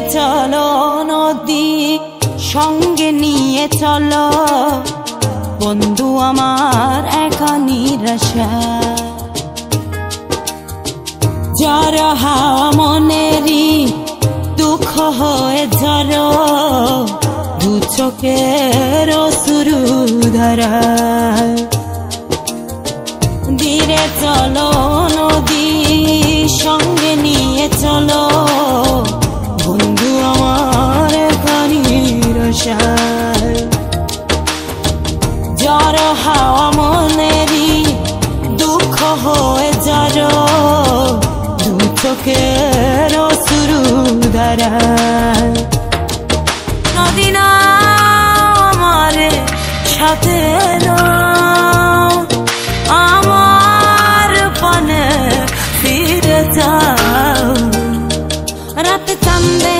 চলো নদী সঙ্গে নিয়ে চলো বন্ধু আমার একা নিরাশা যারা হাওয়া মনেরই দুঃখ হয়ে ঝরো দু চোখের অশ্রু ধারা ধীরে চলো নদী সঙ্গে নিয়ে চলো বন্ধু আমার একা নিরাশা যারা হাওয়া মনেরই দুঃখ হয়ে ঝরো দু চোখের অশ্রু ধারা নদী না আমার সাথে আমার পানে ফিরে যাও রাতে চাঁদে